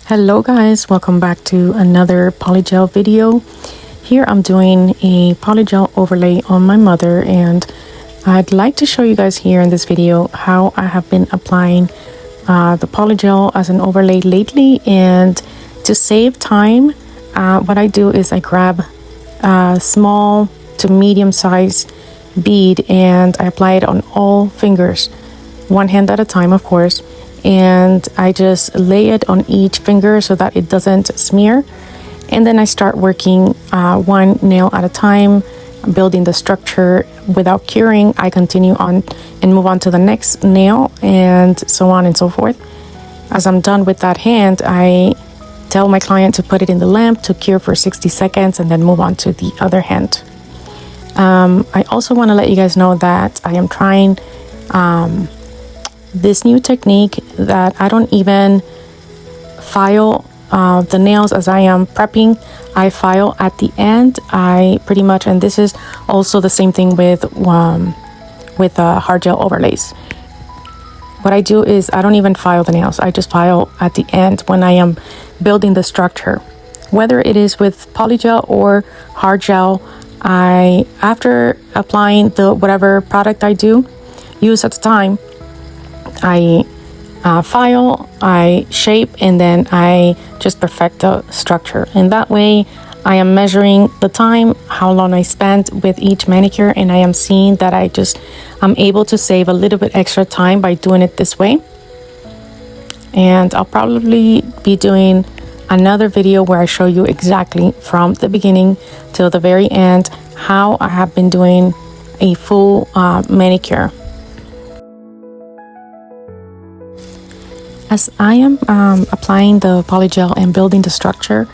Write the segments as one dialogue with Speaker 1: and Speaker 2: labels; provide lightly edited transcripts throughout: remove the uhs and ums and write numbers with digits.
Speaker 1: Hello guys, welcome back to another polygel video. Here I'm doing a polygel overlay on my mother, and I'd like to show you guys here in this video how I have been applying the polygel as an overlay lately. And to save time, what I do is I grab a small to medium size bead and I apply it on all fingers, one hand at a time of course, and I just lay it on each finger so that it doesn't smear. And then I start working one nail at a time, building the structure without curing. I continue on and move on to the next nail, and so on and so forth. As I'm done with that hand, I tell my client to put it in the lamp to cure for 60 seconds and then move on to the other hand. I also want to let you guys know that I am trying this new technique that I don't even file the nails as I am prepping. I file at the end. I pretty much, and this is also the same thing with hard gel overlays. What I do is I don't even file the nails. I just file at the end when I am building the structure. Whether it is with polygel or hard gel, after applying the whatever product I do use at the time, I file, I shape, and then I just perfect the structure. And that way I am measuring the time, how long I spent with each manicure, and I am seeing that I'm able to save a little bit extra time by doing it this way. And I'll probably be doing another video where I show you exactly from the beginning till the very end how I have been doing a full manicure. As I am applying the polygel and building the structure,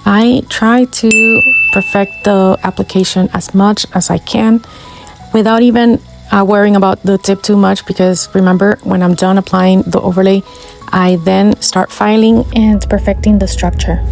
Speaker 1: I try to perfect the application as much as I can without even worrying about the tip too much, because remember, when I'm done applying the overlay, I then start filing and perfecting the structure.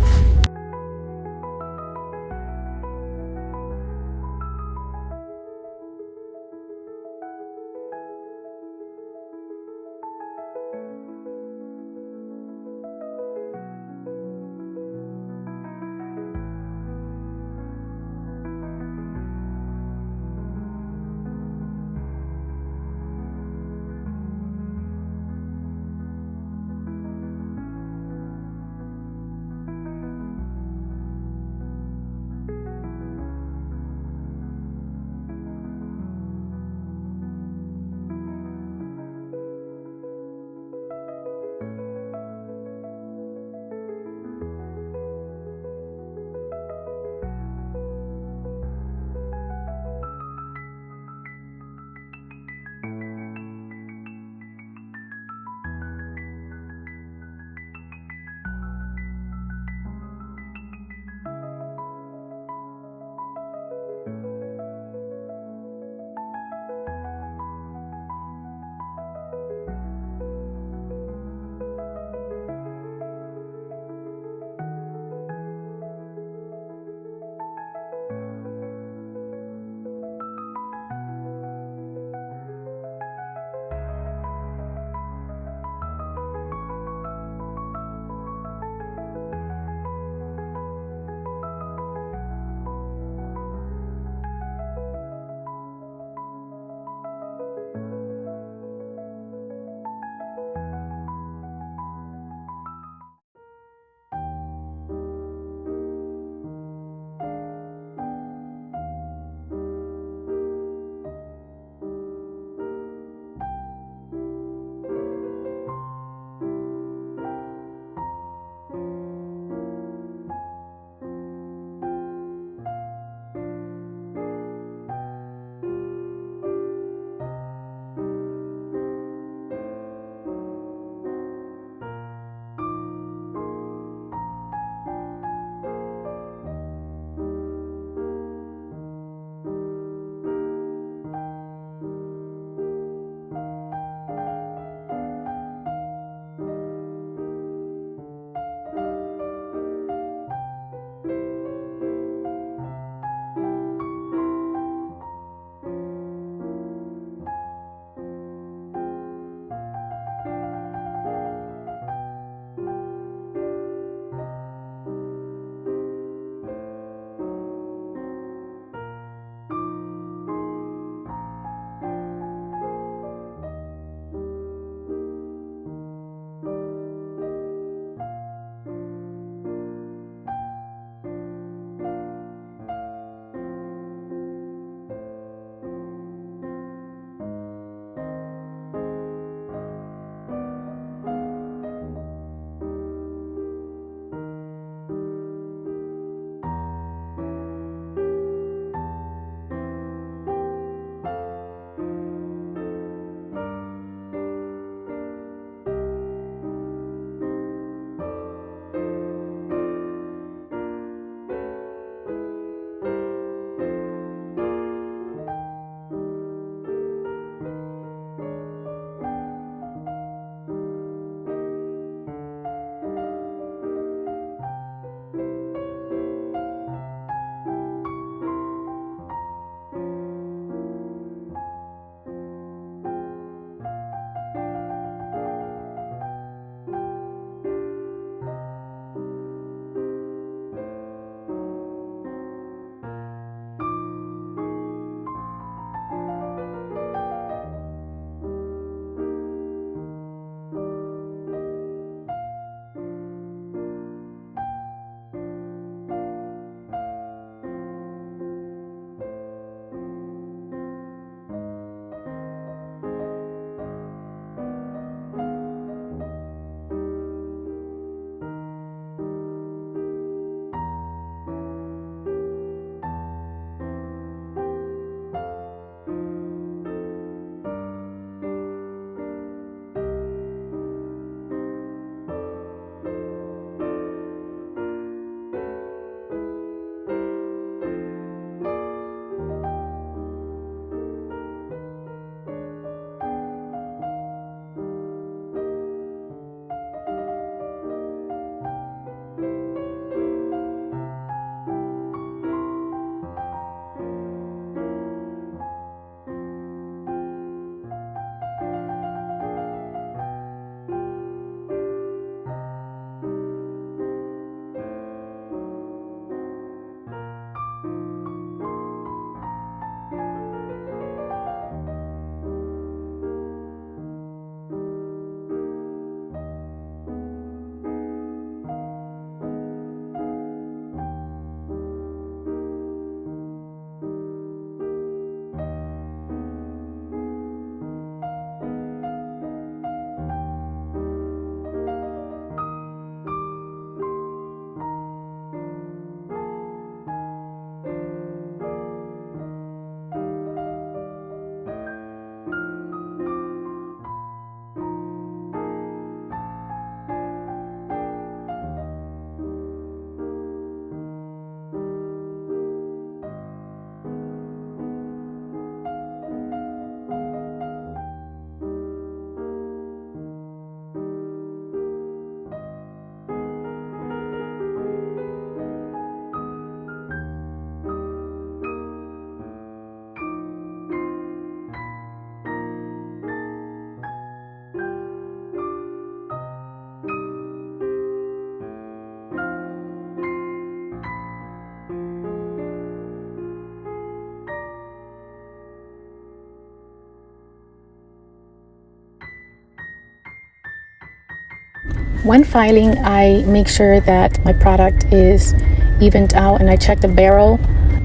Speaker 1: When filing, I make sure that my product is evened out, and I check the barrel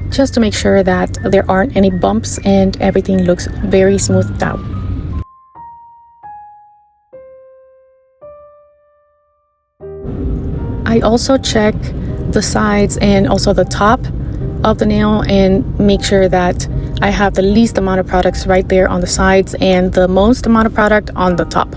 Speaker 1: just to make sure that there aren't any bumps and everything looks very smoothed out. I also check the sides and also the top of the nail and make sure that I have the least amount of products right there on the sides and the most amount of product on the top.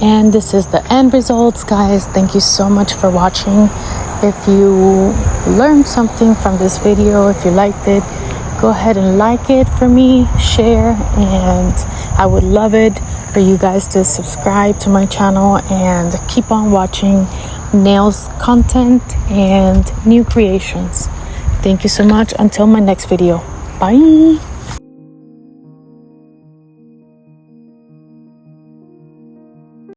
Speaker 1: And this is the end results, guys. Thank you so much for watching. If you learned something from this video, if you liked it, go ahead and like it for me, share, and I would love it for you guys to subscribe to my channel and keep on watching nails content and new creations. Thank you so much. Until my next video. Bye.